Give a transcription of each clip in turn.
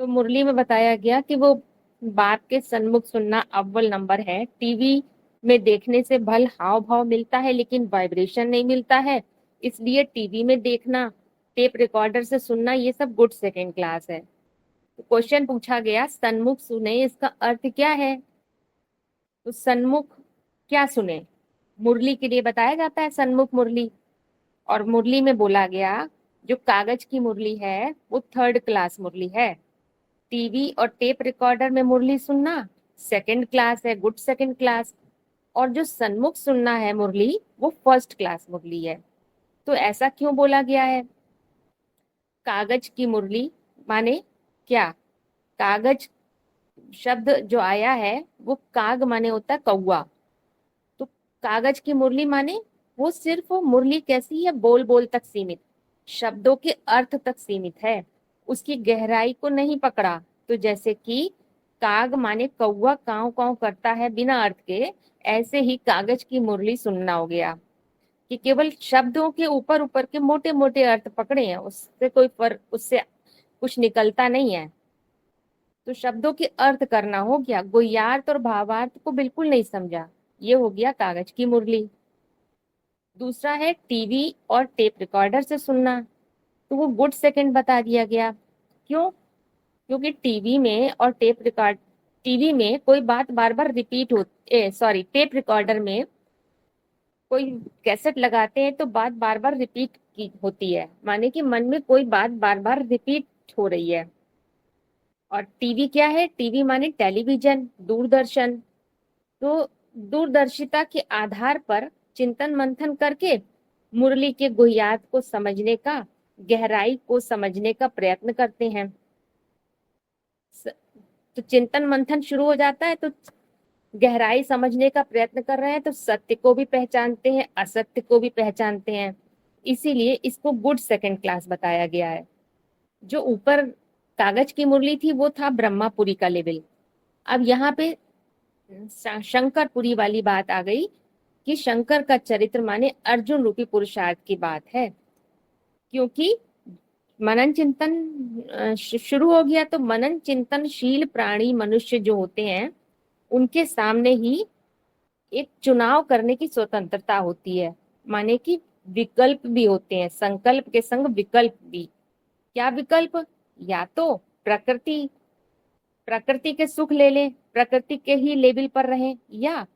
तो मुरली में बताया गया कि वो बाप के सन्मुख सुनना अव्वल नंबर है। टीवी में देखने से भल हाव भाव मिलता है लेकिन वाइब्रेशन नहीं मिलता है, इसलिए टीवी में देखना, टेप रिकॉर्डर से सुनना, ये सब गुड सेकेंड क्लास है। तो क्वेश्चन पूछा गया सन्मुख सुने, इसका अर्थ क्या है? तो सन्मुख क्या सुने? मुरली के लिए बताया जाता है सन्मुख मुरली। और मुरली में बोला गया जो कागज की मुरली है वो थर्ड क्लास मुरली है। टीवी और टेप रिकॉर्डर में मुरली सुनना सेकंड क्लास है, गुड सेकंड क्लास। और जो सन्मुख सुनना है मुरली वो फर्स्ट क्लास मुरली है। तो ऐसा क्यों बोला गया है? कागज की मुरली माने क्या? कागज शब्द जो आया है वो काग माने होता है कौवा। तो कागज की मुरली माने वो सिर्फ वो मुरली कैसी है, बोल बोल तक सीमित, शब्दों के अर्थ तक सीमित है, उसकी गहराई को नहीं पकड़ा। तो जैसे कि काग माने कौवा काव काव करता है बिना अर्थ के, ऐसे ही कागज की मुरली सुनना हो गया कि केवल शब्दों के ऊपर ऊपर के मोटे मोटे अर्थ पकड़े हैं, उससे कोई फर्क, उससे कुछ निकलता नहीं है। तो शब्दों के अर्थ करना हो गया, गुह्यार्थ और भावार्थ को बिल्कुल नहीं समझा, ये हो गया कागज की मुरली। दूसरा है टीवी और टेप रिकॉर्डर से सुनना, तो वो गुड सेकंड बता दिया गया। क्यों? क्योंकि टीवी में कोई बात बार बार रिपीट हो, सॉरी, टेप रिकॉर्डर में कोई कैसेट लगाते हैं तो बात बार बार रिपीट की होती है, माने कि मन में कोई बात बार बार रिपीट हो रही है। और टीवी क्या है? टीवी माने टेलीविजन, दूरदर्शन। तो दूरदर्शिता के आधार पर चिंतन मंथन करके मुरली के गुह्यात को समझने का, गहराई को समझने का प्रयत्न करते हैं। तो चिंतन मंथन शुरू हो जाता है तो गहराई समझने का प्रयत्न कर रहे हैं, तो सत्य को भी पहचानते हैं, असत्य को भी पहचानते हैं। इसीलिए इसको गुड सेकंड क्लास बताया गया है। जो ऊपर कागज की मुरली थी वो था ब्रह्मापुरी का लेवल। अब यहाँ पे शंकरपुरी वाली बात आ गई कि शंकर का चरित्र माने अर्जुन रूपी पुरुषार्थ की बात है। क्योंकि मनन चिंतन शुरू हो गया, तो मनन चिंतनशील प्राणी मनुष्य जो होते हैं उनके सामने ही एक चुनाव करने की स्वतंत्रता होती है, माने कि विकल्प भी होते हैं, संकल्प के संग विकल्प भी। क्या विकल्प? या तो प्रकृति प्रकृति के सुख ले ले, प्रकृति के ही लेवल पर रहे, या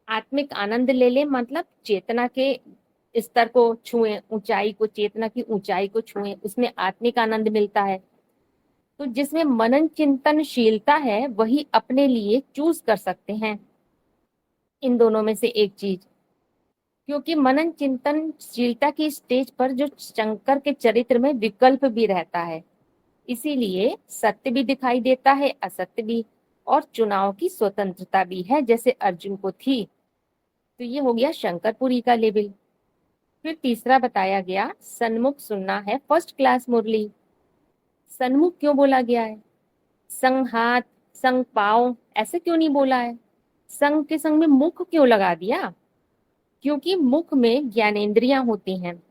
आत्मिक आनंद ले ले, मतलब चेतना के स्तर को छुए, ऊंचाई को, चेतना की ऊंचाई को छुए, उसमें आत्मिक आनंद मिलता है। तो जिसमें मनन चिंतनशीलता है वही अपने लिए चूज कर सकते हैं इन दोनों में से एक चीज। क्योंकि मनन चिंतनशीलता की स्टेज पर जो शंकर के चरित्र में विकल्प भी रहता है, इसीलिए सत्य भी दिखाई देता है, असत्य भी, और चुनाव की स्वतंत्रता भी है जैसे अर्जुन को थी। तो ये हो गया शंकरपुरी का लेवल। फिर तीसरा बताया गया सन्मुख सुनना है फर्स्ट क्लास मुरली। सन्मुख क्यों बोला गया है? संग हाथ, संग पाँव ऐसे क्यों नहीं बोला है? संग के संग में मुख क्यों लगा दिया? क्योंकि मुख में ज्ञानेंद्रियां होती हैं,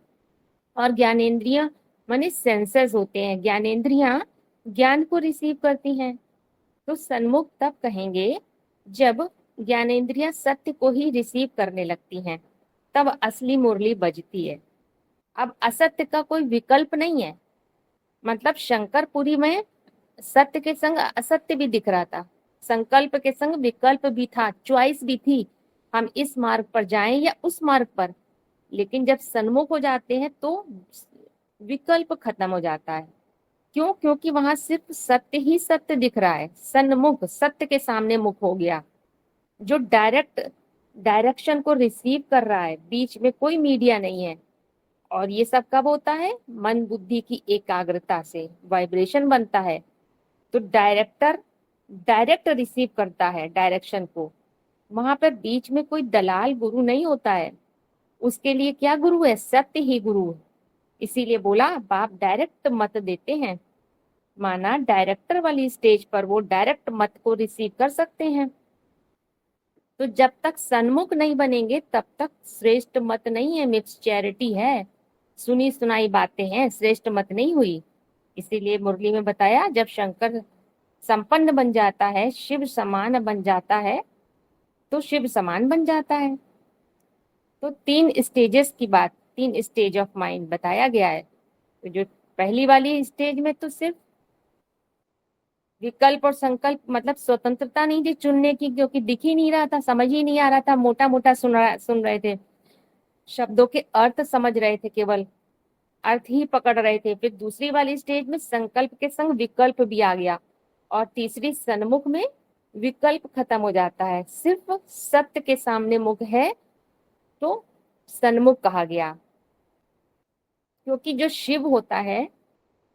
और ज्ञानेंद्रियां माने सेंसेस होते हैं, ज्ञानेंद्रियां ज्ञान को रिसीव करती हैं। तो सन्मुख तब कहेंगे जब ज्ञानेंद्रियां सत्य को ही रिसीव करने लगती हैं, तब असली मुरली बजती है। अब असत्य का कोई विकल्प नहीं है, मतलब शंकरपुरी में सत्य के संग असत्य भी दिख रहा था, संकल्प के संग विकल्प भी था, चॉइस भी थी, हम इस मार्ग पर जाएं या उस मार्ग पर। लेकिन जब सन्मुख हो जाते हैं तो विकल्प खत्म हो जाता है। क्यों? क्योंकि वहां सिर्फ सत्य ही सत्य दिख रहा है, सन्मुख सत्य के सामने मुख हो गया, जो डायरेक्शन को रिसीव कर रहा है, बीच में कोई मीडिया नहीं है। और ये सब कब होता है? मन बुद्धि की एकाग्रता से वाइब्रेशन बनता है। तो डायरेक्टर डायरेक्ट रिसीव करता है डायरेक्शन को, वहां पर बीच में कोई दलाल गुरु नहीं होता है। उसके लिए क्या गुरु है? सत्य ही गुरु है। इसीलिए बोला बाप डायरेक्ट मत देते हैं, माना डायरेक्टर वाली स्टेज पर वो डायरेक्ट मत को रिसीव कर सकते हैं। तो जब तक सन्मुख नहीं बनेंगे तब तक श्रेष्ठ मत नहीं है, मिक्स चैरिटी है, सुनी सुनाई बातें हैं, श्रेष्ठ मत नहीं हुई। इसीलिए मुरली में बताया, जब शंकर संपन्न बन जाता है, शिव समान बन जाता है, तो शिव समान बन जाता है। तो 3 स्टेजेस की बात, 3 स्टेज ऑफ माइंड बताया गया है। तो जो पहली वाली स्टेज में तो सिर्फ विकल्प और संकल्प, मतलब स्वतंत्रता नहीं थी चुनने की, क्योंकि दिख ही नहीं रहा था, समझ ही नहीं आ रहा था, मोटा मोटा सुन रहे थे, शब्दों के अर्थ समझ रहे थे, केवल अर्थ ही पकड़ रहे थे। फिर दूसरी वाली स्टेज में संकल्प के संग विकल्प भी आ गया, और तीसरी सन्मुख में विकल्प खत्म हो जाता है, सिर्फ सत्य के सामने मुख है, तो सन्मुख कहा गया। क्योंकि जो शिव होता है,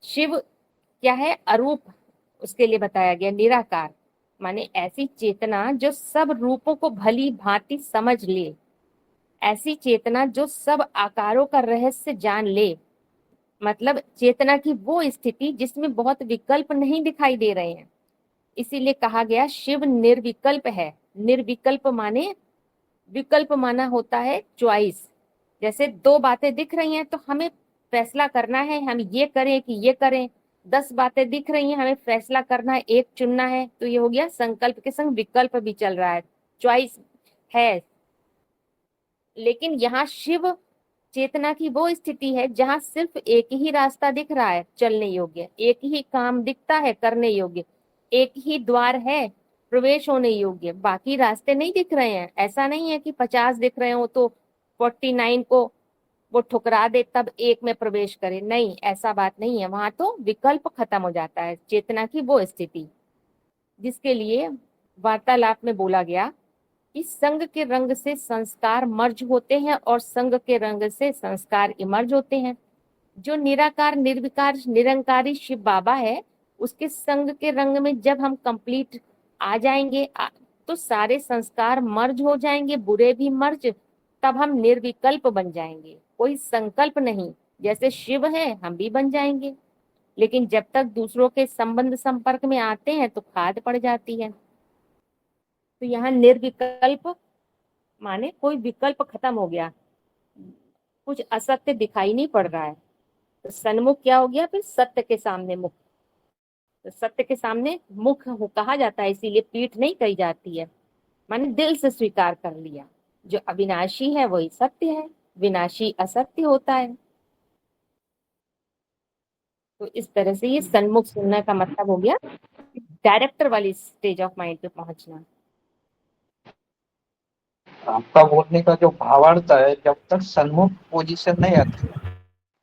शिव क्या है? अरूप, उसके लिए बताया गया निराकार, माने ऐसी चेतना जो सब रूपों को भली भांति समझ ले, ऐसी चेतना जो सब आकारों का रहस्य जान ले। मतलब चेतना की वो स्थिति जिसमें बहुत विकल्प नहीं दिखाई दे रहे हैं। इसीलिए कहा गया शिव निर्विकल्प है। निर्विकल्प माने, विकल्प माना होता है चॉइस। जैसे 2 बातें दिख रही हैं तो हमें फैसला करना है, हम ये करें कि ये करें। 10 बातें दिख रही हैं, हमें फैसला करना है, एक चुनना है, तो ये हो गया संकल्प के संग विकल्प भी चल रहा है, चॉइस है। लेकिन यहाँ शिव चेतना की वो स्थिति है जहाँ सिर्फ एक ही रास्ता दिख रहा है चलने योग्य, एक ही काम दिखता है करने योग्य, एक ही द्वार है प्रवेश होने योग्य, बाकी रास्ते नहीं दिख रहे हैं। ऐसा नहीं है कि 50 दिख रहे हो तो 49 को वो ठुकरा दे तब एक में प्रवेश करे, नहीं, ऐसा बात नहीं है। वहां तो विकल्प खत्म हो जाता है, चेतना की वो स्थिति जिसके लिए वार्तालाप में बोला गया इस संग के रंग से संस्कार मर्ज होते हैं और संग के रंग से संस्कार इमर्ज होते हैं। जो निराकार निर्विकार निरंकारी शिव बाबा है, उसके संग के रंग में जब हम कंप्लीट आ जाएंगे तो सारे संस्कार मर्ज हो जाएंगे, बुरे भी मर्ज, तब हम निर्विकल्प बन जाएंगे, कोई संकल्प नहीं। जैसे शिव है हम भी बन जाएंगे, लेकिन जब तक दूसरों के संबंध संपर्क में आते हैं तो खाद पड़ जाती है। तो यहाँ निर्विकल्प माने कोई विकल्प खत्म हो गया, कुछ असत्य दिखाई नहीं पड़ रहा है, तो सन्मुख क्या हो गया? फिर सत्य के सामने मुख। तो सत्य के सामने मुख कहा जाता है, इसीलिए पीठ नहीं कही जाती है, माने दिल से स्वीकार कर लिया जो अविनाशी है वही सत्य है, विनाशी असत्य होता है। तो इस तरह से ये सन्मुख सुनने का मतलब हो गया डायरेक्टर वाली स्टेज ऑफ माइंड पे पहुंचना। आपका बोलने का जो भावार्थ है, जब तक सन्मुख पोजीशन नहीं आती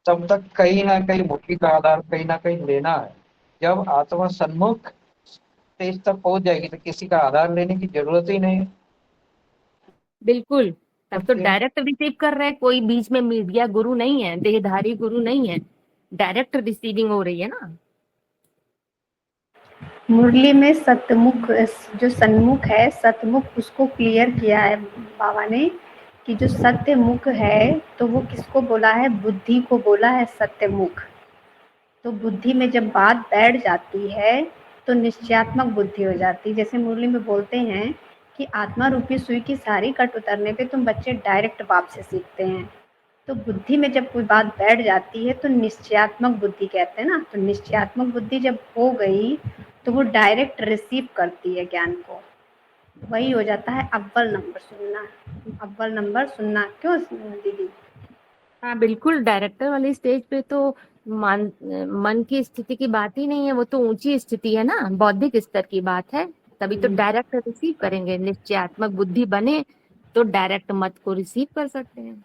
तब तक कहीं ना कहीं मुक्ति का आधार कहीं ना कहीं लेना है। जब आत्मा सन्मुख स्टेज तक पहुंच जाएगी तो किसी का आधार लेने की जरूरत ही नहीं है। बिल्कुल, तब तो ओके। डायरेक्ट रिसीव कर रहे हैं, कोई बीच में मीडिया गुरु नहीं है, देहधारी गुरु नहीं है, डायरेक्ट रिसीविंग हो रही है ना। मुरली में सतमुख, जो सन्मुख है सतमुख, उसको क्लियर किया है बाबा ने कि जो सत्य मुख है तो वो किसको बोला है? बुद्धि को बोला है सत्यमुख। तो बुद्धि में जब बात बैठ जाती है तो निश्चयात्मक बुद्धि हो जाती है। जैसे मुरली में बोलते हैं कि आत्मा रूपी सुई की सारी कट उतरने पे तुम बच्चे डायरेक्ट बाप से सीखते हैं। तो बुद्धि में जब कोई बात बैठ जाती है तो निश्चयात्मक बुद्धि कहते हैं ना। तो निश्चयात्मक बुद्धि जब हो गई तो वो डायरेक्ट रिसीव करती है ज्ञान को। वही हो जाता है अव्वल नंबर सुनना। अव्वल नंबर सुनना क्यों दीदी? हाँ बिल्कुल, डायरेक्टर वाली स्टेज पे तो मन की स्थिति की बात ही नहीं है, वो तो ऊंची स्थिति है ना, बौद्धिक स्तर की बात है, तभी तो डायरेक्ट रिसीव करेंगे। निश्चयात्मक बुद्धि बने तो डायरेक्ट मत को रिसीव कर सकते हैं।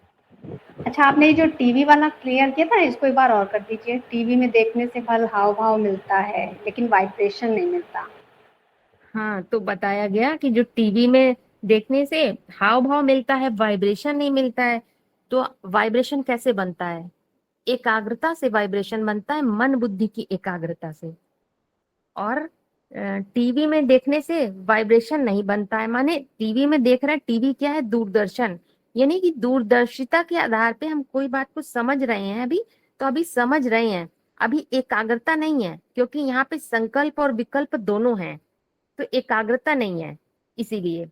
अच्छा, आपने जो टीवी वाला क्लियर किया था, इसको एक बार और कर दीजिए। टीवी में देखने से फल हाव भाव मिलता है लेकिन वाइब्रेशन नहीं मिलता। हाँ, तो बताया गया कि जो टीवी में देखने से हाव भाव मिलता है, वाइब्रेशन नहीं मिलता है। तो वाइब्रेशन कैसे बनता है? एकाग्रता से वाइब्रेशन बनता है, मन बुद्धि की एकाग्रता से। और टीवी में देखने से वाइब्रेशन नहीं बनता है, माने टीवी में देख रहे हैं, टीवी क्या है? दूरदर्शन, यानी कि दूरदर्शिता के आधार पे हम कोई बात को समझ रहे हैं अभी, तो अभी समझ रहे हैं, अभी एकाग्रता नहीं है, क्योंकि यहाँ पे संकल्प और विकल्प दोनों हैं, तो एकाग्रता नहीं है। इसीलिए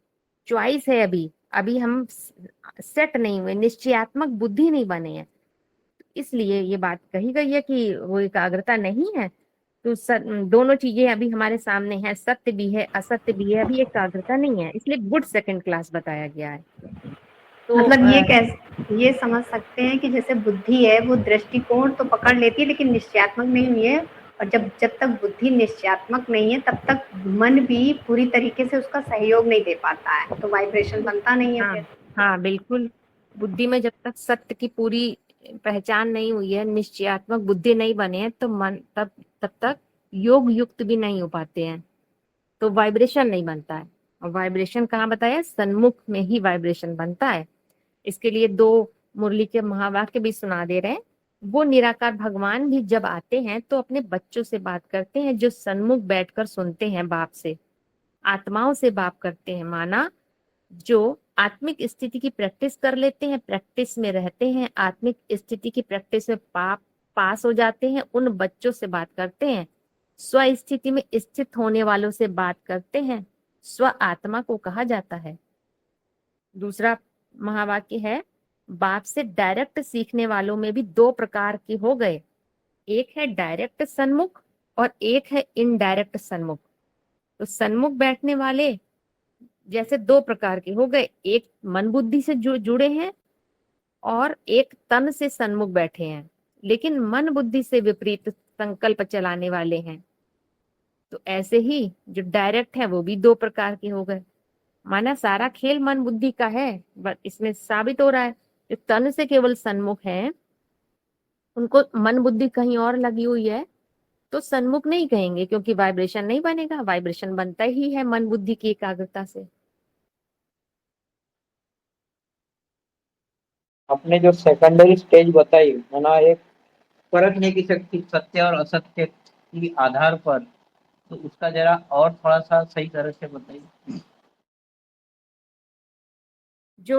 चॉइस है, अभी अभी हम सेट नहीं हुए, निश्चयात्मक बुद्धि नहीं बने हैं। इसलिए ये बात कही गई है कि वो एकाग्रता नहीं है। तो दोनों चीजें अभी हमारे सामने हैं, सत्य भी है असत्य भी है, अभी एकाग्रता नहीं है, इसलिए गुड सेकंड क्लास बताया गया है। तो मतलब ये समझ सकते हैं कि जैसे बुद्धि है वो दृष्टिकोण तो पकड़ लेती है लेकिन निश्चयात्मक नहीं हुई है, और जब तक बुद्धि निश्चयात्मक नहीं है तब तक मन भी पूरी तरीके से उसका सहयोग नहीं दे पाता है, तो वाइब्रेशन बनता नहीं है हाँ फिर। हाँ बिल्कुल, बुद्धि में जब तक सत्य की पूरी पहचान नहीं हुई है, निश्चयात्मक बुद्धि नहीं बने हैं, तो मन तब तक योग युक्त भी नहीं हो पाते हैं, तो वाइब्रेशन नहीं बनता है। और वाइब्रेशन कहाँ बताया, सन्मुख में ही वाइब्रेशन बनता है। इसके लिए 2 मुरली के महावाक्य भी सुना दे रहे हैं। वो निराकार भगवान भी जब आते हैं तो अपने बच्चों से बात करते हैं, जो सन्मुख बैठकर सुनते हैं बाप से, आत्माओं से बात करते हैं। माना जो आत्मिक स्थिति की प्रैक्टिस कर लेते हैं, प्रैक्टिस में रहते हैं, आत्मिक स्थिति की प्रैक्टिस में पास हो जाते हैं, उन बच्चों से बात करते हैं। स्व स्थिति में स्थित होने वालों से बात करते हैं, स्व आत्मा को कहा जाता है। दूसरा महावाक्य है, बाप से डायरेक्ट सीखने वालों में भी 2 प्रकार के हो गए, एक है डायरेक्ट सन्मुख और एक है इनडायरेक्ट सन्मुख। तो सन्मुख बैठने वाले जैसे 2 प्रकार के हो गए, एक मन बुद्धि से जुड़े हैं और एक तन से सन्मुख बैठे हैं, लेकिन मन बुद्धि से विपरीत संकल्प चलाने वाले हैं। तो ऐसे ही जो डायरेक्ट है वो भी 2 प्रकार के हो गए। माना सारा खेल मन बुद्धि का है, बट इसमें साबित हो रहा है जो तन से केवल सन्मुख है उनको मन बुद्धि कहीं और लगी हुई है, तो सन्मुख नहीं कहेंगे, क्योंकि वाइब्रेशन नहीं बनेगा, वाइब्रेशन बनता ही है मन बुद्धि की एकाग्रता से। आपने जो सेकेंडरी स्टेज बताई, माना एक परखने की शक्ति सत्य और असत्य की आधार पर, तो उसका जरा और थोड़ा सा सही तरह से बताइए। जो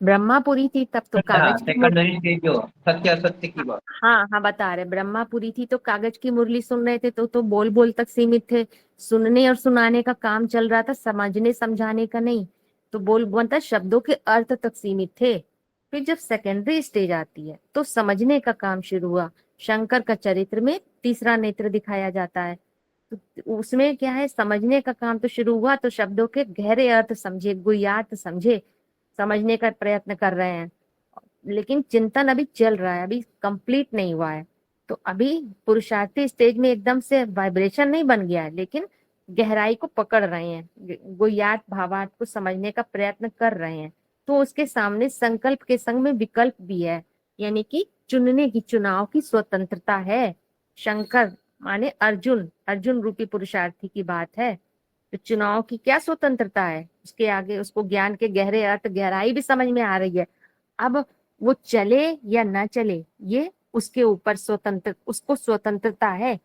ब्रह्मापुरी थी तब तो कागज की सेकेंडरी स्टेज जो सत्य असत्य की बात। हाँ बता रहे, ब्रह्मापुरी थी तो कागज की मुरली सुन रहे थे, तो बोल बोल तक सीमित थे, सुनने और सुनाने का काम चल रहा था, समझने समझाने का नहीं। तो बोल बनता शब्दों के अर्थ तक सीमित थे। फिर जब सेकेंडरी स्टेज आती है तो समझने का काम शुरू हुआ। शंकर का चरित्र में 3रा नेत्र दिखाया जाता है, तो उसमें क्या है, समझने का काम तो शुरू हुआ, तो शब्दों के गहरे अर्थ समझे, गुह्यार्थ समझे, समझने का प्रयत्न कर रहे हैं, लेकिन चिंतन अभी चल रहा है, अभी कंप्लीट नहीं हुआ है। तो अभी पुरुषार्थी स्टेज में एकदम से वाइब्रेशन नहीं बन गया है, लेकिन गहराई को पकड़ रहे हैं, गुह्यार्थ भावार्थ को समझने का प्रयत्न कर रहे हैं। तो उसके सामने संकल्प के संग में विकल्प भी है, यानी कि चुनने की, चुनाव की स्वतंत्रता है। शंकर माने अर्जुन रूपी पुरुषार्थी की बात है। तो चुनाव की क्या स्वतंत्रता है, उसके आगे उसको ज्ञान के गहरे अर्थ, गहराई भी समझ में आ रही है। अब वो चले या ना चले, ये उसके ऊपर उसको स्वतंत्रता है।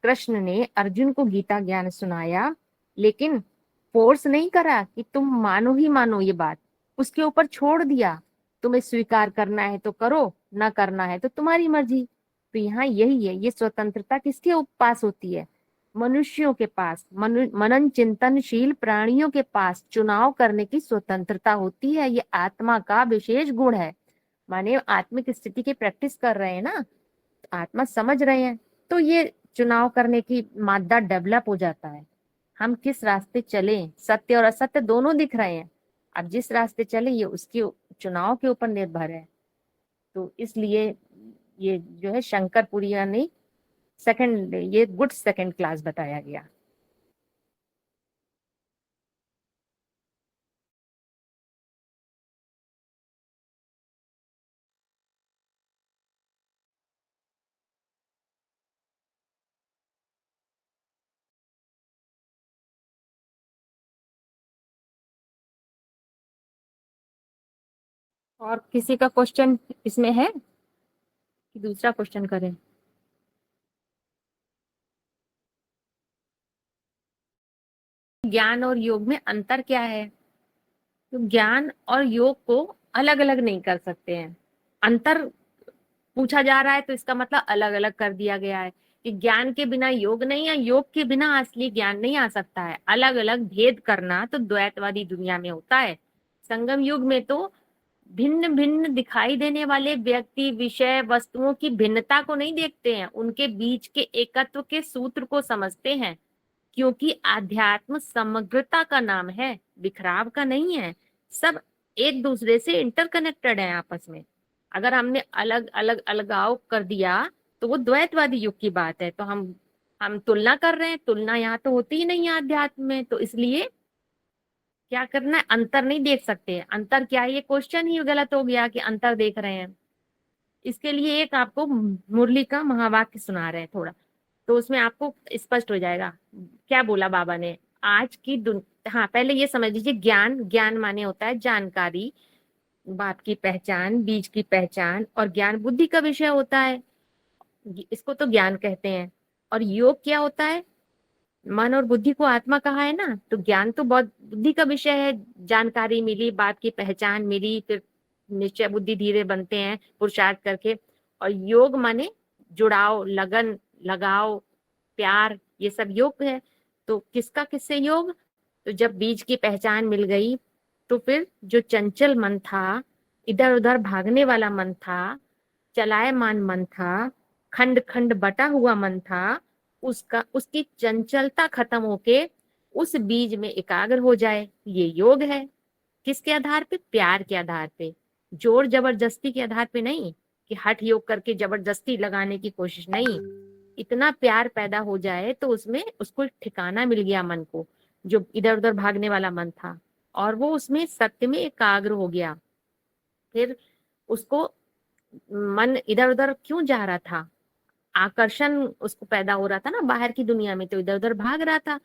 कृष्ण ने अर्जुन को गीता ज्ञान सुनाया, लेकिन फोर्स नहीं करा कि तुम मानो ही मानो ये बात, उसके ऊपर छोड़ दिया, तुम्हें स्वीकार करना है तो करो, ना करना है तो तुम्हारी मर्जी। तो यहाँ यही है, ये स्वतंत्रता किसके पास होती है, मनुष्यों के पास, मनन चिंतनशील प्राणियों के पास चुनाव करने की स्वतंत्रता होती है। ये आत्मा का विशेष गुण है। माने आत्मिक स्थिति की प्रैक्टिस कर रहे हैं ना, आत्मा समझ रहे हैं, तो ये चुनाव करने की मादा डेवलप हो जाता है। हम किस रास्ते चले, सत्य और असत्य दोनों दिख रहे हैं, अब जिस रास्ते चले ये उसके चुनाव के ऊपर निर्भर है। तो इसलिए ये जो है शंकरपुरी यानी सेकंड, ये गुड सेकंड क्लास बताया गया। और किसी का क्वेश्चन इसमें है कि दूसरा क्वेश्चन करें? ज्ञान और योग में अंतर क्या है? तो ज्ञान और योग को अलग अलग नहीं कर सकते हैं। अंतर पूछा जा रहा है तो इसका मतलब अलग अलग कर दिया गया है कि ज्ञान के बिना योग नहीं है, योग के बिना असली ज्ञान नहीं आ सकता है। अलग अलग भेद करना तो द्वैतवादी दुनिया में होता है। संगम युग में तो भिन्न भिन्न दिखाई देने वाले व्यक्ति, विषय, वस्तुओं की भिन्नता को नहीं देखते हैं, उनके बीच के एकत्व के सूत्र को समझते हैं। क्योंकि आध्यात्म समग्रता का नाम है, बिखराव का नहीं है। सब एक दूसरे से इंटरकनेक्टेड है आपस में। अगर हमने अलग अलग अलगाव कर दिया तो वो द्वैतवादी युग की बात है। तो हम तुलना कर रहे हैं, तुलना यहाँ तो होती ही नहीं है अध्यात्म में। तो इसलिए क्या करना है, अंतर नहीं देख सकते। अंतर क्या है, ये क्वेश्चन ही गलत हो गया कि अंतर देख रहे हैं। इसके लिए एक आपको मुरली का महावाक्य सुना रहे हैं थोड़ा, तो उसमें आपको स्पष्ट हो जाएगा क्या बोला बाबा ने। आज की हाँ, पहले ये समझ लीजिए, ज्ञान, ज्ञान माने होता है जानकारी, बाप की पहचान, बीज की पहचान, और ज्ञान बुद्धि का विषय होता है, इसको तो ज्ञान कहते हैं। और योग क्या होता है, मन और बुद्धि को आत्मा कहा है ना, तो ज्ञान तो बहुत बुद्धि का विषय है। जानकारी मिली, बाप की पहचान मिली, फिर निश्चय बुद्धि धीरे बनते हैं पुरुषार्थ करके। और योग माने जुड़ाव, लगन, लगाव, प्यार, ये सब योग है। तो किसका किससे योग, तो जब बीज की पहचान मिल गई तो फिर जो चंचल मन था, इधर उधर भागने वाला मन था, चलायमान मन था, खंड खंड बटा हुआ मन था, उसकी चंचलता खत्म होके उस बीज में एकाग्र हो जाए, ये योग है। किसके आधार पे, प्यार के आधार पे, जोर जबरदस्ती के आधार पे नहीं कि हठ योग करके जबरदस्ती लगाने की कोशिश नहीं। इतना प्यार पैदा हो जाए तो उसमें उसको ठिकाना मिल गया मन को, जो इधर उधर भागने वाला मन था, और वो उसमें सत्य में एकाग्र हो गया। फिर उसको मन इधर उधर क्यों जा रहा था, आकर्षण उसको पैदा हो रहा था ना बाहर की दुनिया में, तो इधर उधर भाग रहा था।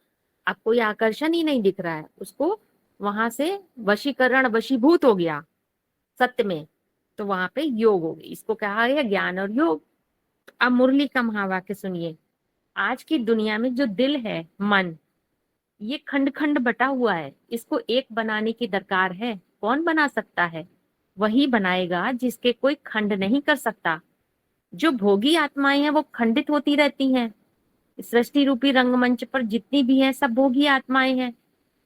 अब कोई आकर्षण ही नहीं दिख रहा है उसको, वहां से वशीकरण, वशीभूत हो गया सत्य में, तो वहां पे योग हो गई। इसको कहा गया ज्ञान और योग। अब मुरली का महावाक्य सुनिए। आज की दुनिया में जो दिल है, मन, ये खंड खंड बटा हुआ है, इसको एक बनाने की दरकार है। कौन बना सकता है, वही बनाएगा जिसके कोई खंड नहीं कर सकता। जो भोगी आत्माएं हैं वो खंडित होती रहती हैं। सृष्टि रूपी रंगमंच पर जितनी भी हैं सब भोगी आत्माएं हैं,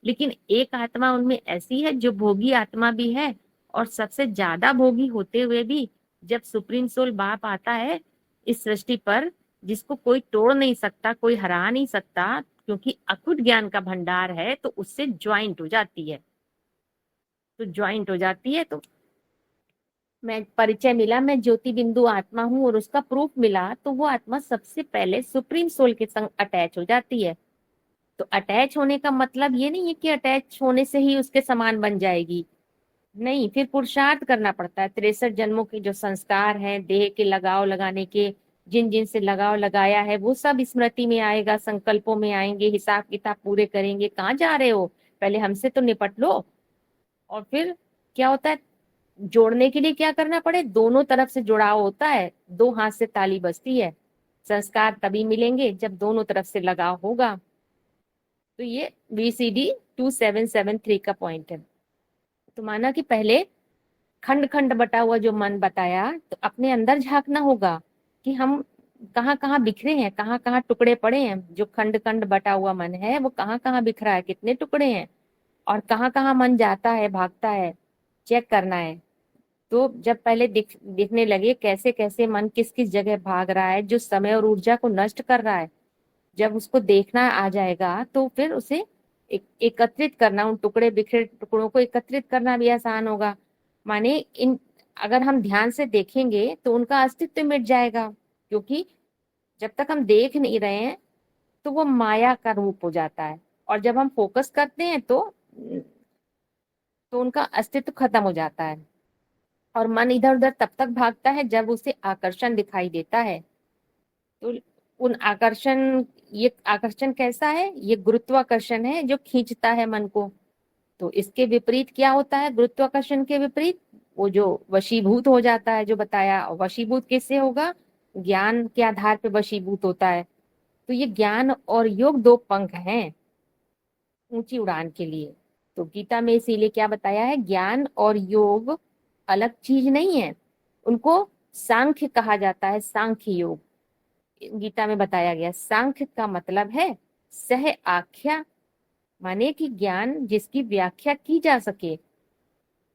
लेकिन एक आत्मा उनमें ऐसी है जो भोगी आत्मा भी है, और सबसे ज्यादा भोगी होते हुए भी जब सुप्रीम सोल बाप आता है इस सृष्टि पर, जिसको कोई तोड़ नहीं सकता, कोई हरा नहीं सकता, क्योंकि अखुट ज्ञान का भंडार है, तो उससे ज्वाइंट हो जाती है। तो ज्वाइंट हो जाती है, तो मैं परिचय मिला, मैं ज्योति बिंदु आत्मा हूँ, और उसका प्रूफ मिला, तो वो आत्मा सबसे पहले सुप्रीम सोल के संग अटैच हो जाती है। तो अटैच होने का मतलब ये नहीं है कि अटैच होने से ही उसके समान बन जाएगी, नहीं। फिर पुरुषार्थ करना पड़ता है। 63 जन्मों के जो संस्कार हैं, देह के लगाव लगाने के, जिन जिन से लगाव लगाया है वो सब स्मृति में आएगा, संकल्पों में आएंगे, हिसाब किताब पूरे करेंगे। कहाँ जा रहे हो, पहले हमसे तो निपट लो। और फिर क्या होता है, जोड़ने के लिए क्या करना पड़े, दोनों तरफ से जुड़ाव होता है, दो हाथ से ताली बजती है। संस्कार तभी मिलेंगे जब दोनों तरफ से लगाव होगा। तो ये VCD 2773 का पॉइंट है। तो माना कि पहले खंड खंड बटा हुआ जो मन बताया, तो अपने अंदर झांकना होगा कि हम कहाँ कहाँ बिखरे हैं, कहाँ कहाँ टुकड़े पड़े हैं। जो खंड खंड बटा हुआ मन है वो कहाँ कहाँ बिखरा है, कितने टुकड़े हैं, और कहाँ कहाँ मन जाता है, भागता है, चेक करना है। तो जब पहले दिखने लगे कैसे कैसे मन किस किस जगह भाग रहा है, जो समय और ऊर्जा को नष्ट कर रहा है, जब उसको देखना आ जाएगा तो फिर उसे एकत्रित करना, उन टुकड़े बिखरे टुकड़ों को एकत्रित करना भी आसान होगा। माने इन अगर हम ध्यान से देखेंगे तो उनका अस्तित्व मिट जाएगा, क्योंकि जब तक हम देख नहीं रहे हैं तो वो माया का रूप हो जाता है, और जब हम फोकस करते हैं तो उनका अस्तित्व खत्म हो जाता है। और मन इधर उधर तब तक भागता है जब उसे आकर्षण दिखाई देता है। तो उन आकर्षण, ये आकर्षण कैसा है, ये गुरुत्वाकर्षण है जो खींचता है मन को। तो इसके विपरीत क्या होता है, गुरुत्वाकर्षण के विपरीत वो जो वशीभूत हो जाता है, जो बताया। वशीभूत किससे होगा, ज्ञान के आधार पर वशीभूत होता है। तो ये ज्ञान और योग दो पंख हैं ऊंची उड़ान के लिए। तो गीता में इसीलिए क्या बताया है, ज्ञान और योग अलग चीज नहीं है, उनको सांख्य कहा जाता है, सांख्य योग गीता में बताया गया। सांख्य का मतलब है सह आख्या, माने कि ज्ञान जिसकी व्याख्या की जा सके।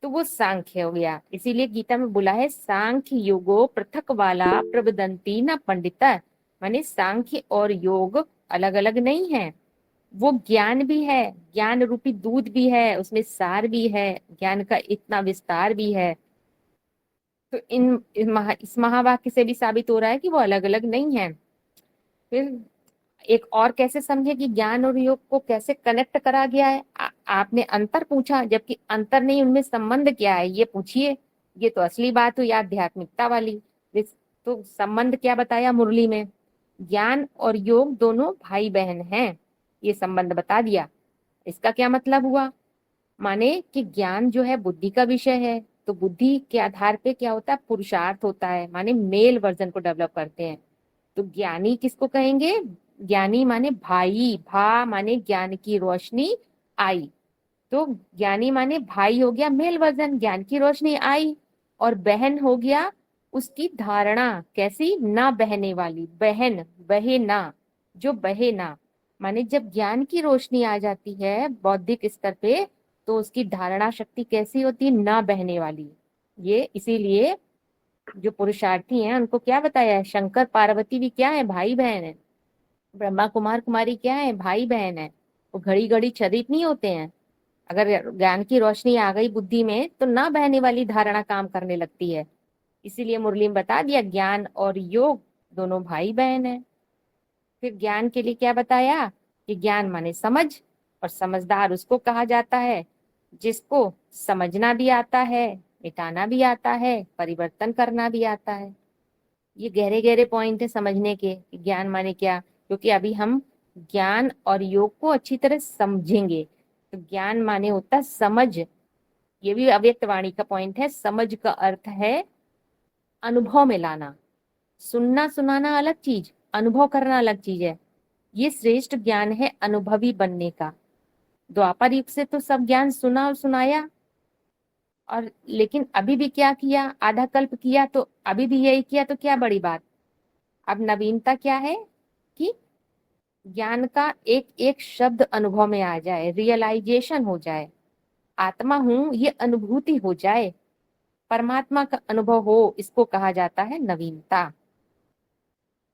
तो वो सांख्य हो गया। इसीलिए गीता में बोला है सांख्य योगो पृथक वाला प्रवदंती न पंडिता, माने सांख्य और योग अलग अलग नहीं है, वो ज्ञान भी है, ज्ञान रूपी दूध भी है, उसमें सार भी है, ज्ञान का इतना विस्तार भी है। तो इस महावाक्य से भी साबित हो रहा है कि वो अलग अलग नहीं है। फिर एक और कैसे समझे कि ज्ञान और योग को कैसे कनेक्ट करा गया है। आपने अंतर पूछा, जबकि अंतर नहीं, उनमें संबंध क्या है ये पूछिए। ये तो असली बात हुई आध्यात्मिकता वाली। तो संबंध क्या बताया मुरली में, ज्ञान और योग दोनों भाई बहन हैं, ये संबंध बता दिया। इसका क्या मतलब हुआ, माने कि ज्ञान जो है बुद्धि का विषय है, तो बुद्धि के आधार पे क्या होता है, पुरुषार्थ होता है, माने मेल वर्जन को डेवलप करते हैं। तो ज्ञानी किसको कहेंगे, ज्ञानी माने भाई, भा माने ज्ञान की रोशनी आई, तो ज्ञानी माने भाई हो गया मेल वर्जन, ज्ञान की रोशनी आई, और बहन हो गया उसकी धारणा, कैसी, ना बहने वाली, बहन बहे ना, जो बहे ना, माने जब ज्ञान की रोशनी आ जाती है बौद्धिक स्तर पे, तो उसकी धारणा शक्ति कैसी होती है, ना बहने वाली। ये इसीलिए जो पुरुषार्थी हैं उनको क्या बताया है, शंकर पार्वती भी क्या है, भाई बहन है, ब्रह्मा कुमार कुमारी क्या है, भाई बहन है। वो घड़ी घड़ी छदित नहीं होते हैं। अगर ज्ञान की रोशनी आ गई बुद्धि में तो ना बहने वाली धारणा काम करने लगती है। इसीलिए मुरली में बता दिया ज्ञान और योग दोनों भाई बहन है। फिर ज्ञान के लिए क्या बताया कि ज्ञान माने समझ, और समझदार उसको कहा जाता है जिसको समझना भी आता है, मिटाना भी आता है, परिवर्तन करना भी आता है। ये गहरे गहरे पॉइंट है समझने के कि ज्ञान माने क्या, क्योंकि अभी हम ज्ञान और योग को अच्छी तरह समझेंगे। तो ज्ञान माने होता है समझ, ये भी अव्यक्त वाणी का पॉइंट है। समझ का अर्थ है अनुभव में लाना। सुनना सुनाना अलग चीज, अनुभव करना अलग चीज है। ये श्रेष्ठ ज्ञान है अनुभवी बनने का। द्वापर युग से तो सब ज्ञान सुना और सुनाया, और लेकिन अभी भी क्या किया, आधा कल्प किया, तो अभी भी यही किया, तो क्या बड़ी बात। अब नवीनता क्या है कि ज्ञान का एक एक शब्द अनुभव में आ जाए, रियलाइजेशन हो जाए, आत्मा हूं ये अनुभूति हो जाए, परमात्मा का अनुभव हो, इसको कहा जाता है नवीनता।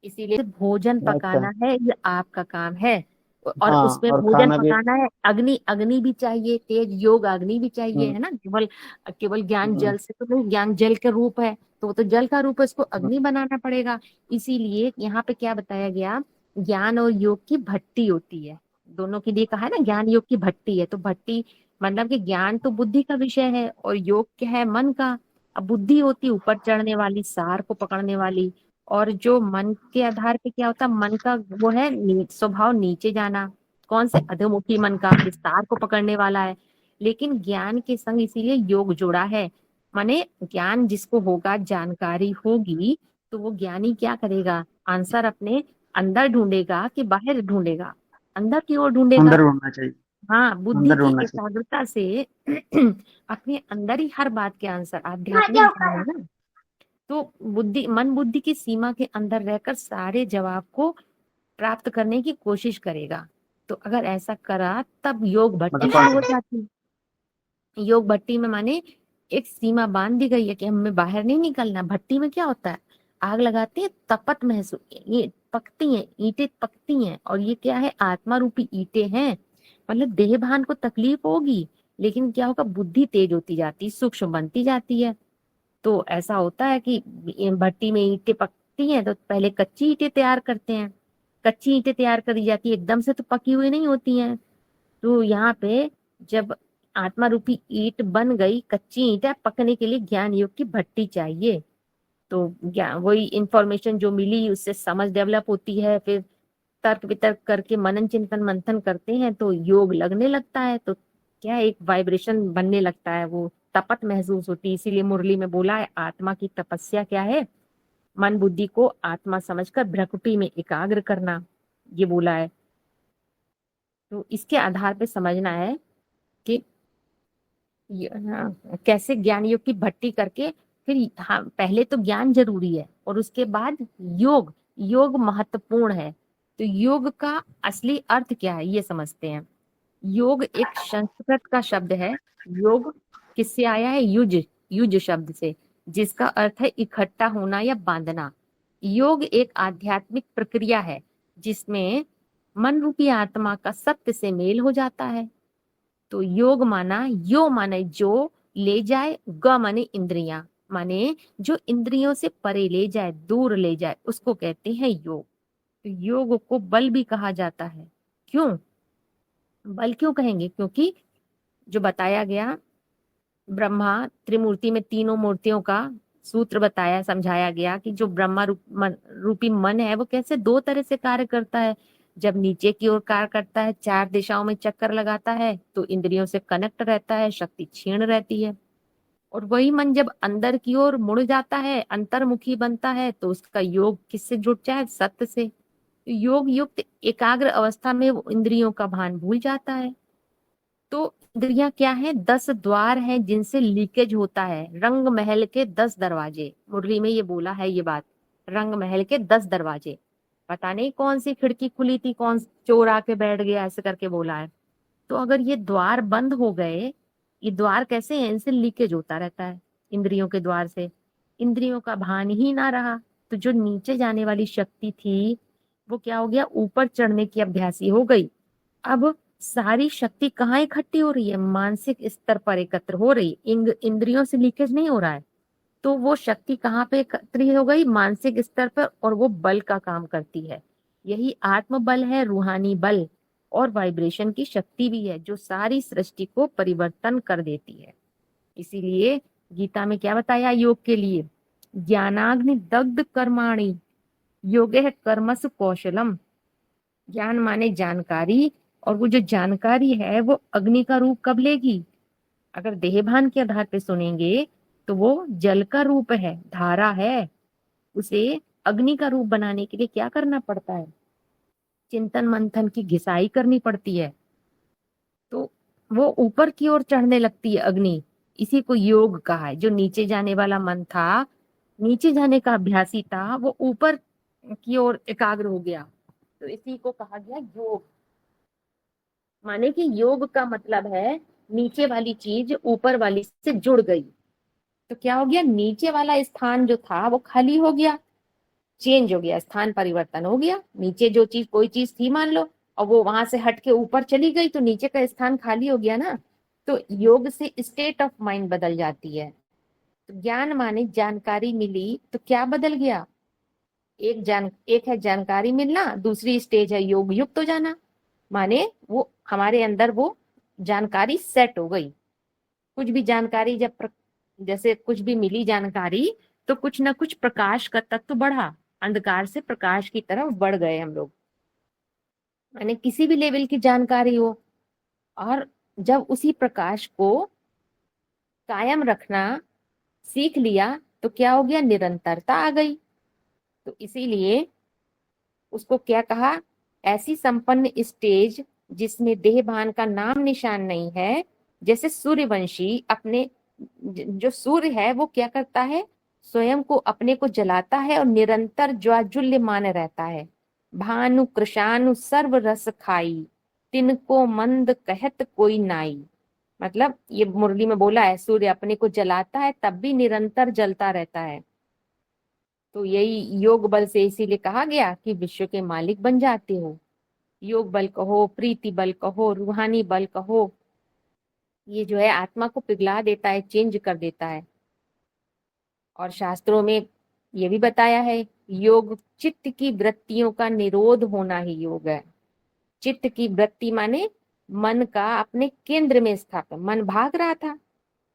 इसीलिए भोजन पकाना है ये आपका काम है, और हाँ, उसमें और भोजन खाना भी। पकाना है, अग्नि अग्नि भी चाहिए, तेज योग अग्नि भी चाहिए, है ना। केवल केवल ज्ञान जल से तो नहीं, ज्ञान जल का रूप है, तो वो तो जल का रूप है, उसको अग्नि बनाना पड़ेगा। इसीलिए यहाँ पे क्या बताया गया, ज्ञान और योग की भट्टी होती है, दोनों के लिए कहा है ना, ज्ञान योग की भट्टी है। तो भट्टी मतलब कि ज्ञान तो बुद्धि का विषय है और योग क्या है, मन का। अब बुद्धि होती ऊपर चढ़ने वाली, सार को पकड़ने वाली, और जो मन के आधार पे क्या होता है, मन का वो है स्वभाव नीचे जाना, कौन से अधोमुखी मन का, विस्तार को पकड़ने वाला है। लेकिन ज्ञान के संग इसीलिए योग जुड़ा है, माने ज्ञान जिसको होगा, जानकारी होगी, तो वो ज्ञानी क्या करेगा, आंसर अपने अंदर ढूंढेगा कि बाहर ढूंढेगा, अंदर की ओर ढूंढेगा। अंदर होना चाहिए। हाँ, बुद्धि अंदर की होना चाहिए। एकाग्रता से अपने अंदर ही हर बात के आंसर, आध्यात्मिक ज्ञान है ना। तो बुद्धि, मन बुद्धि की सीमा के अंदर रहकर सारे जवाब को प्राप्त करने की कोशिश करेगा। तो अगर ऐसा करा तब योग भट्टी मतलब शुरू हो जाती। योग भट्टी में माने एक सीमा बांध दी गई है कि हमें बाहर नहीं निकलना। भट्टी में क्या होता है, आग लगाते हैं, तपत महसूस, ये पकती हैं, ईंटें पकती हैं, और ये क्या है, आत्मा रूपी ईंटें हैं। मतलब देह भान को तकलीफ होगी, लेकिन क्या होगा, बुद्धि तेज होती जाती, सूक्ष्म बनती जाती है। तो ऐसा होता है कि भट्टी में ईंटें पकती हैं तो पहले कच्ची ईंटें तैयार करते हैं, कच्ची ईंटें तैयार करी जाती है, एकदम से तो पकी हुई नहीं होती हैं। तो यहाँ पे जब आत्मा रूपी ईंट बन गई, कच्ची ईंटें पकने के लिए ज्ञान योग की भट्टी चाहिए। तो ज्ञान, वही इंफॉर्मेशन जो मिली उससे समझ डेवलप होती है, फिर तर्क वितर्क करके मनन चिंतन मंथन करते हैं तो योग लगने लगता है। तो क्या है, एक वाइब्रेशन बनने लगता है, वो तपत महसूस होती है। इसीलिए मुरली में बोला है आत्मा की तपस्या क्या है, मन बुद्धि को आत्मा समझकर भ्रकुटी में एकाग्र करना, ये बोला है। तो इसके आधार पे समझना है कि कैसे ज्ञान योग की भट्टी करके फिर, हाँ, पहले तो ज्ञान जरूरी है और उसके बाद योग, योग महत्वपूर्ण है। तो योग का असली अर्थ क्या है ये समझते हैं। योग एक संस्कृत का शब्द है। योग किससे आया है? युज, युज शब्द से, जिसका अर्थ है इकट्ठा होना या बांधना। योग एक आध्यात्मिक प्रक्रिया है जिसमें मन रूपी आत्मा का सत्य से मेल हो जाता है। तो योग माना, यो माने जो ले जाए, ग माने इंद्रियां, माने जो इंद्रियों से परे ले जाए, दूर ले जाए, उसको कहते हैं योग। तो योग को बल भी कहा जाता है। क्यों बल क्यों कहेंगे? क्योंकि जो बताया गया, ब्रह्मा त्रिमूर्ति में तीनों मूर्तियों का सूत्र बताया, समझाया गया कि जो ब्रह्मा रूपी मन है वो कैसे दो तरह से कार्य करता है। जब नीचे की ओर कार्य करता है, चार दिशाओं में चक्कर लगाता है, तो इंद्रियों से कनेक्ट रहता है, शक्ति क्षीण रहती है। और वही मन जब अंदर की ओर मुड़ जाता है, अंतर्मुखी बनता है, तो उसका योग किससे जुड़ जाए? सत्य से। योग युक्त एकाग्र अवस्था में वो इंद्रियों का भान भूल जाता है। तो इंद्रियां क्या है? 10 द्वार हैं जिनसे लीकेज होता है। रंग महल के 10 दरवाजे, मुरली में ये बोला है ये बात, रंग महल के 10 दरवाजे। पता नहीं कौन सी खिड़की खुली थी, कौन चोर आके बैठ गया, ऐसे करके बोला है। तो अगर ये द्वार बंद हो गए, ये द्वार कैसे हैं? इनसे लीकेज होता रहता है, इंद्रियों के द्वार से। इंद्रियों का भान ही ना रहा, तो जो नीचे जाने वाली शक्ति थी वो क्या हो गया? ऊपर चढ़ने की अभ्यासी हो गई। अब सारी शक्ति कहाँ इकट्ठी हो रही है? मानसिक स्तर पर एकत्र हो रही। इंद्रियों से लीकेज नहीं हो रहा है, तो वो शक्ति कहाँ पे एकत्रित हो गई? मानसिक स्तर पर, और वो बल का काम करती है। यही आत्म बल है, रूहानी बल और वाइब्रेशन की शक्ति भी है, जो सारी सृष्टि को परिवर्तन कर देती है। इसीलिए गीता में क्या बताया योग के लिए? ज्ञानाग्नि दग्ध कर्माणि योगे कर्मस कौशलम। ज्ञान माने जानकारी, और वो जो जानकारी है वो अग्नि का रूप कब लेगी? अगर देहभान के आधार पे सुनेंगे तो वो जल का रूप है, धारा है। उसे अग्नि का रूप बनाने के लिए क्या करना पड़ता है? चिंतन मंथन की घिसाई करनी पड़ती है, तो वो ऊपर की ओर चढ़ने लगती है अग्नि। इसी को योग कहा है। जो नीचे जाने वाला मन था, नीचे जाने का अभ्यासी था, वो ऊपर की ओर एकाग्र हो गया, तो इसी को कहा गया योग। माने कि योग का मतलब है नीचे वाली चीज ऊपर वाली से जुड़ गई। तो क्या हो गया? नीचे वाला स्थान जो था वो खाली हो गया, चेंज हो गया, स्थान परिवर्तन हो गया। नीचे जो चीज, कोई चीज थी मान लो, और वो वहां से हट के ऊपर चली गई, तो नीचे का स्थान खाली हो गया ना। तो योग से स्टेट ऑफ माइंड बदल जाती है। तो ज्ञान माने जानकारी मिली, तो क्या बदल गया? एक है जानकारी मिलना, दूसरी स्टेज है योग युक्त हो जाना। माने वो हमारे अंदर वो जानकारी सेट हो गई। कुछ भी जानकारी जैसे कुछ भी मिली जानकारी, तो कुछ ना कुछ प्रकाश का तत्व बढ़ा, अंधकार से प्रकाश की तरफ बढ़ गए हम लोग। माने किसी भी लेवल की जानकारी हो, और जब उसी प्रकाश को कायम रखना सीख लिया, तो क्या हो गया? निरंतरता आ गई। तो इसीलिए उसको क्या कहा? ऐसी संपन्न स्टेज जिसमें देहभान का नाम निशान नहीं है। जैसे सूर्यवंशी अपने, जो सूर्य है वो क्या करता है? स्वयं को, अपने को जलाता है और निरंतर ज्वाजुल्यमान रहता है। भानु कृशानु सर्व रस खाई, तिनको मंद कहत कोई नाई। मतलब ये मुरली में बोला है, सूर्य अपने को जलाता है तब भी निरंतर जलता रहता है। तो यही योग बल से इसीलिए कहा गया कि विश्व के मालिक बन जाते हो। योग बल कहो, प्रीति बल कहो, रूहानी बल कहो, ये जो है आत्मा को पिघला देता है, चेंज कर देता है। और शास्त्रों में ये भी बताया है, योग चित्त की वृत्तियों का निरोध होना ही योग है। चित्त की वृत्ति माने मन का अपने केंद्र में स्थापित। मन भाग रहा था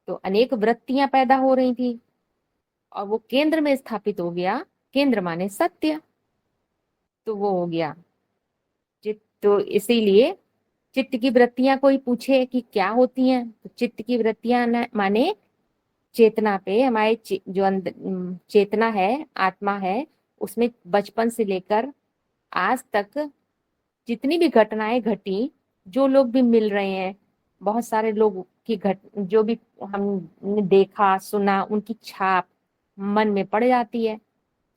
तो अनेक वृत्तियां पैदा हो रही थी, और वो केंद्र में स्थापित हो गया। केंद्र माने सत्य, तो वो हो गया चित्त। तो इसीलिए चित्त की वृत्तियां, कोई पूछे कि क्या होती हैं, तो चित्त की वृत्तियां माने चेतना पे हमारे जो चेतना है, आत्मा है, उसमें बचपन से लेकर आज तक जितनी भी घटनाएं घटी, जो लोग भी मिल रहे हैं, बहुत सारे लोग की जो भी हमने देखा सुना, उनकी छाप मन में पड़ जाती है,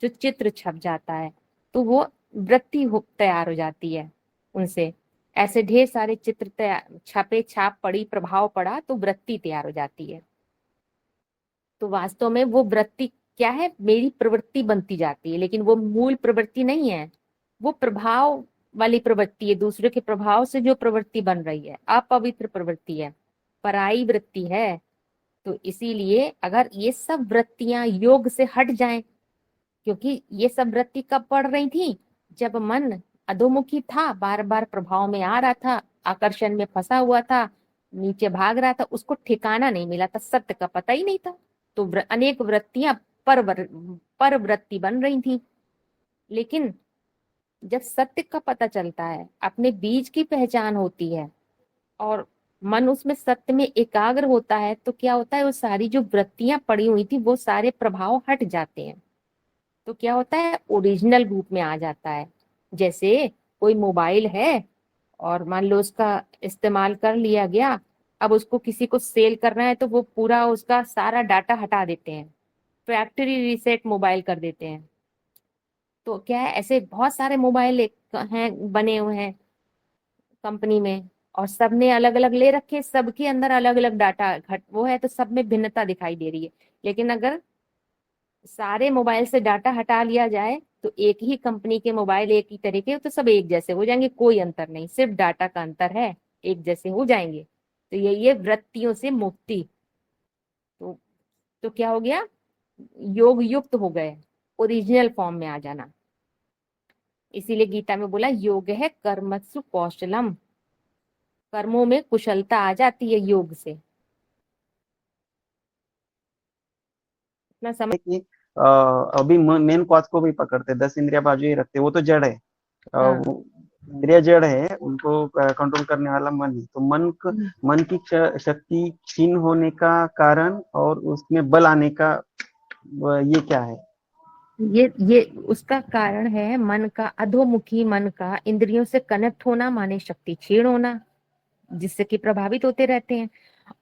जो चित्र छप जाता है, तो वो वृत्ति तैयार हो जाती है उनसे। ऐसे ढेर सारे चित्र छपे, छाप पड़ी, प्रभाव पड़ा, तो वृत्ति तैयार हो जाती है। तो वास्तव में वो वृत्ति क्या है, मेरी प्रवृत्ति बनती जाती है, लेकिन वो मूल प्रवृत्ति नहीं है, वो प्रभाव वाली प्रवृत्ति है, दूसरे के प्रभाव से जो प्रवृत्ति बन रही है, अपवित्र प्रवृत्ति है, पराई वृत्ति है। तो इसीलिए अगर ये सब वृत्तियां योग से हट जाएं, क्योंकि ये सब वृत्ति कब पड़ रही थी, जब मन अधोमुखी था, बार बार प्रभाव में आ रहा था, आकर्षण में फंसा हुआ था, नीचे भाग रहा था, उसको ठिकाना नहीं मिला था, सत्य का पता ही नहीं था। तो अनेक वृत्तियां पर वृत्ति बन रही थी। लेकिन जब सत्य का पता चलता है, अपने बीज की पहचान होती है और मन उसमें सत्य में एकाग्र होता है, तो क्या होता है, वो सारी जो वृत्तियां पड़ी हुई थी वो सारे प्रभाव हट जाते हैं। तो क्या होता है, ओरिजिनल रूप में आ जाता है। जैसे कोई मोबाइल है और मान लो उसका इस्तेमाल कर लिया गया, अब उसको किसी को सेल करना है तो वो पूरा उसका सारा डाटा हटा देते हैं, फैक्ट्री रीसेट मोबाइल कर देते हैं। तो क्या है, ऐसे बहुत सारे मोबाइल हैं बने हुए हैं कंपनी में, और सबने अलग अलग ले रखे, सबके अंदर अलग अलग डाटा वो है, तो सब में भिन्नता दिखाई दे रही है। लेकिन अगर सारे मोबाइल से डाटा हटा लिया जाए तो एक ही कंपनी के मोबाइल एक ही तरह के, तो सब एक जैसे हो जाएंगे, कोई अंतर नहीं, सिर्फ डाटा का अंतर है, एक जैसे हो जाएंगे। तो ये वृत्तियों से मुक्ति। तो क्या हो गया, योग युक्त हो गए, ओरिजिनल फॉर्म में आ जाना। इसीलिए गीता में बोला योग है कर्मसु कौशलम, कर्मों में कुशलता आ जाती है योग से। इतना समझ कि अभी मेन कॉज को भी पकड़ते, 10 इंद्रिया बाजू ही रखते, वो तो जड़ है। हाँ। इंद्रिया जड़ है, उनको कंट्रोल करने वाला मन है। तो मन की शक्ति क्षीण होने का कारण और उसमें बल आने का ये क्या है? ये उसका कारण है मन का, अधोमुखी मन का इंद्रियों से कनेक्ट होना, माने शक्ति क्षीण होना, जिससे कि प्रभावित होते रहते हैं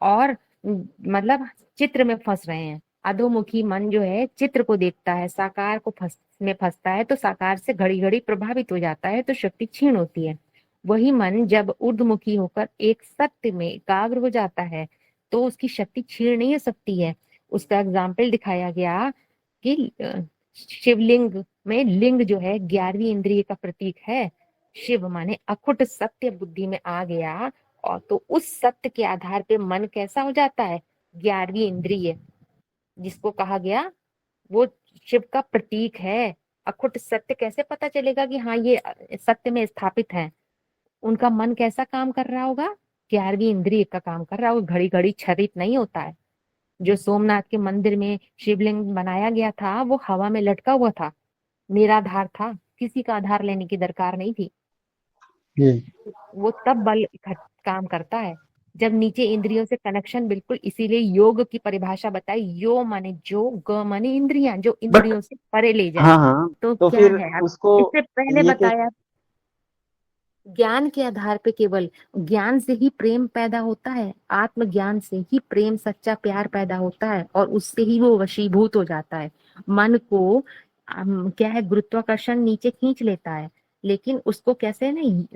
और मतलब चित्र में फंस रहे हैं। अधोमुखी मन जो है चित्र को देखता है, साकार को में फंसता है, तो साकार से घड़ी घड़ी प्रभावित हो जाता है, तो शक्ति क्षीण होती है। वही मन जब ऊर्ध्वमुखी होकर एक सत्य में एकाग्र हो जाता है तो उसकी शक्ति क्षीण नहीं हो सकती है। उसका एग्जाम्पल दिखाया गया कि शिवलिंग में लिंग जो है 11वीं इंद्रिय का प्रतीक है। शिव माने अखुट सत्य बुद्धि में आ गया, और तो उस सत्य के आधार पे मन कैसा हो जाता है, 11वीं इंद्रिय जिसको कहा गया वो शिव का प्रतीक है। अखुट सत्य कैसे पता चलेगा कि हाँ ये सत्य में स्थापित है, उनका मन कैसा काम कर रहा होगा, 11वीं इंद्रिय का काम कर रहा होगा, घड़ी घड़ी क्षरित नहीं होता है। जो सोमनाथ के मंदिर में शिवलिंग बनाया गया था वो हवा में लटका हुआ था, निराधार था, किसी का आधार लेने की दरकार नहीं थी। वो तब बल काम करता है जब नीचे इंद्रियों से कनेक्शन बिल्कुल। इसीलिए योग की परिभाषा बताई, यो माने जो, ग माने इंद्रियां, जो इंद्रियों से परे ले जाए। हाँ, तो क्या फिर है, उसको इससे पहले ये बताया ज्ञान के आधार पे, केवल ज्ञान से ही प्रेम पैदा होता है, आत्मज्ञान से ही प्रेम सच्चा प्यार पैदा होता है, और उससे ही वो वशीभूत हो जाता है। मन को क्या है, गुरुत्वाकर्षण नीचे खींच लेता है, लेकिन उसको कैसे नहीं,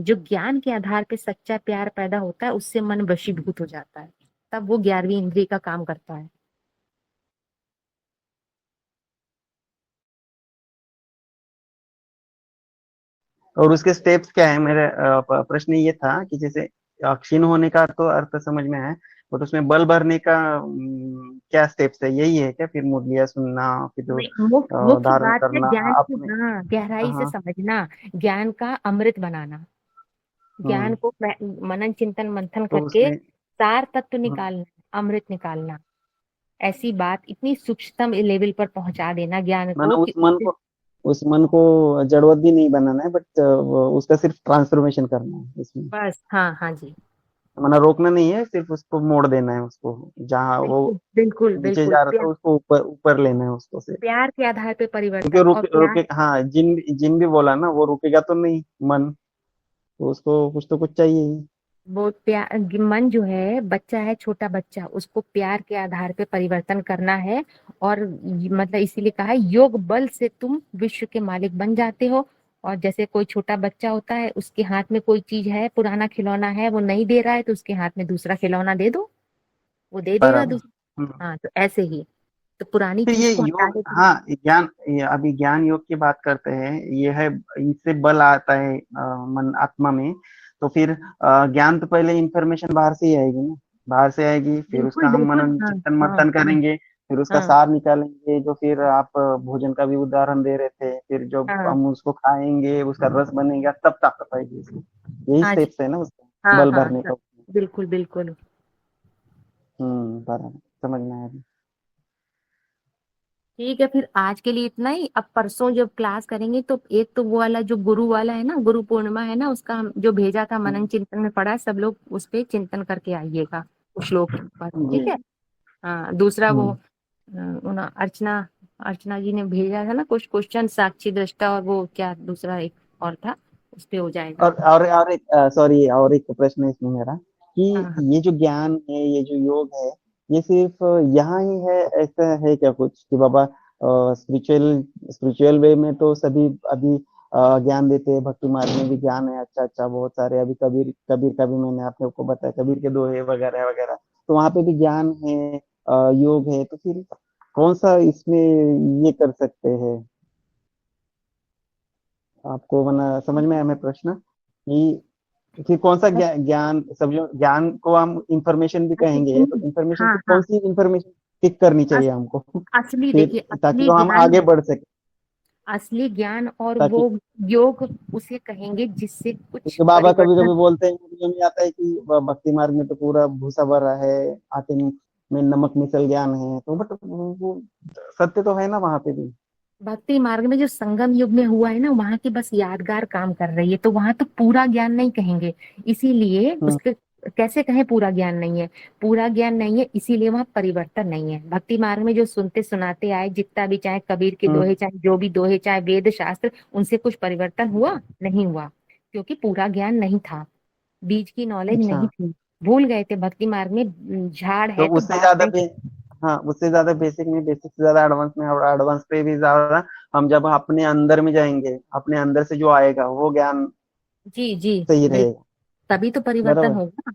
जो ज्ञान के आधार पे सच्चा प्यार पैदा होता है उससे मन वशीभूत हो जाता है, तब वो 11वीं इंद्रिय का काम करता है। और उसके स्टेप्स क्या है? मेरा प्रश्न ये था कि जैसे क्षीण होने का तो अर्थ समझ में है, बट उसमें बल भरने का क्या स्टेप्स है? यही है क्या? फिर मुरलिया सुनना, फिर मुख्य धारण बात है करना ज्ञान की, अपने। हाँ, गहराई से हाँ। समझना, ज्ञान का अमृत बनाना, ज्ञान को मनन चिंतन मंथन तो करके उसमें सार तत्व निकालना, अमृत निकालना, ऐसी बात इतनी सूक्ष्म लेवल पर पहुंचा देना ज्ञान माना को कि उस मन को जड़वत भी नहीं बनाना है, बट उसका सिर्फ ट्रांसफॉर्मेशन करना है इसमें। बस, हाँ हाँ जी, माना रोकना नहीं है, सिर्फ उसको मोड़ देना है, उसको जहाँ वो बिल्कुल बिल्कुल नीचे बिल्कुल। जा रहा था उसको ऊपर ऊपर लेना है उसको से। प्यार के आधार पे क्योंकि परिवर्तन, और प्यार, रुके, हाँ, जिन भी बोला ना, वो रुकेगा तो नहीं मन, तो उसको कुछ तो कुछ चाहिए ही। वो प्यार, मन जो है, बच्चा है, छोटा बच्चा, उसको प्यार के आधार पे परिवर्तन करना है। और मतलब इसीलिए कहा है योग बल से तुम विश्व के मालिक बन जाते हो। और जैसे कोई छोटा बच्चा होता है, उसके हाथ में कोई चीज है, पुराना खिलौना है, वो नहीं दे रहा है, तो उसके हाथ में दूसरा खिलौना दे दो, वो दे देगा बराबर। हाँ, तो ऐसे ही तो पुरानी फिर चीज ये को हटा योग, देते हैं। हाँ ज्ञान, ये अभी ज्ञान योग की बात करते हैं, ये है, इससे बल आता है मन आत्मा में। तो फिर ज्ञान तो पहले इंफॉर्मेशन बाहर से ही आएगी ना, बाहर से आएगी, फिर उसका बिल्कुल हम बिल्कुल, मनन हाँ चिंतन हाँ मंथन हाँ करेंगे, फिर उसका हाँ सार निकालेंगे, जो फिर आप भोजन का भी उदाहरण दे रहे थे, फिर जब हाँ हम उसको खाएंगे उसका रस बनेगा तब ताकत आएगी इसमें। यही हाँ जी, स्टेप्स है ना उसका हाँ बल हाँ भरने का। बिल्कुल बिल्कुल। बराबर, समझ में आया अभी। ठीक है, फिर आज के लिए इतना ही। अब परसों जब क्लास करेंगे तो एक तो वो वाला जो गुरु वाला है ना, गुरु पूर्णिमा है ना, उसका हम जो भेजा था मनन चिंतन में पढ़ा है, सब लोग उस पे चिंतन करके आइएगा उस श्लोक पर, जी। ठीक है। हाँ, दूसरा वो हम्म। अर्चना अर्चना जी ने भेजा था ना कुछ क्वेश्चन, साक्षी दृष्टा और वो क्या दूसरा एक और था, उस पे हो जाएगा। और एक सॉरी, और एक प्रश्न है इसमें मेरा, कि हाँ हाँ ये जो ज्ञान है, ये जो योग है, ये सिर्फ यहाँ ही है, ऐसा है क्या कुछ कि बाबा स्पिरिचुअल स्पिरिचुअल वे में तो सभी अभी ज्ञान देते हैं, भक्ति मार्ग में भी ज्ञान है, अच्छा अच्छा बहुत सारे, अभी कबीर कबीर का भी मैंने आपने को बताया, कबीर के दोहे वगैरह वगैरह, तो वहाँ पे भी ज्ञान है, योग है, तो फिर कौन सा इसमें ये कर सकते हैं आपको, वरना समझ में आया मैं प्रश्न, कि फिर कौन सा ज्ञान, सब जो ज्ञान को हम इंफॉर्मेशन भी कहेंगे, तो इंफॉर्मेशन हाँ की कौन हाँ। सी इंफॉर्मेशन पिक करनी चाहिए अस, हमको असली फिर, देखिए, ताकि असली वो हम ज्ञान, आगे बढ़ सके, असली ज्ञान और वो ताकि, योग उसे कहेंगे जिससे कुछ क्योंकि बाबा कभी परिवर्तन। कभी बोलते हैं, मुझे में आता है कि भक्ति मार्ग में तो पूरा भूसा भरा है, आटे में नमक मिसल ज्ञान है, तो बट वो सत्य तो है ना वहां पे भी। भक्ति मार्ग में जो संगम युग में हुआ है ना, वहां की बस यादगार काम कर रही है, तो वहां तो पूरा ज्ञान नहीं कहेंगे। इसीलिए हम्म। उसके कैसे कहें पूरा ज्ञान नहीं है, पूरा ज्ञान नहीं है, इसीलिए वहां परिवर्तन नहीं है। भक्ति मार्ग में जो सुनते सुनाते आए, जितना भी, चाहे कबीर के दोहे, हम्म। चाहे जो भी दोहे, चाहे वेद शास्त्र, उनसे कुछ परिवर्तन हुआ नहीं हुआ, क्योंकि पूरा ज्ञान नहीं था, बीज की नॉलेज अच्छा, नहीं थी, भूल गए थे भक्ति मार्ग में। झाड़ तो है तो उससे बात ज्यादा नहीं। भी, हाँ उससे ज्यादा बेसिक में, बेसिक से ज्यादा एडवांस में, और एडवांस पे भी ज्यादा, हम जब अपने अंदर में जाएंगे, अपने अंदर से जो आएगा वो ज्ञान जी जी, सही बिल्कुल, रहेगा। तभी तो परिवर्तन बराबर। होगा।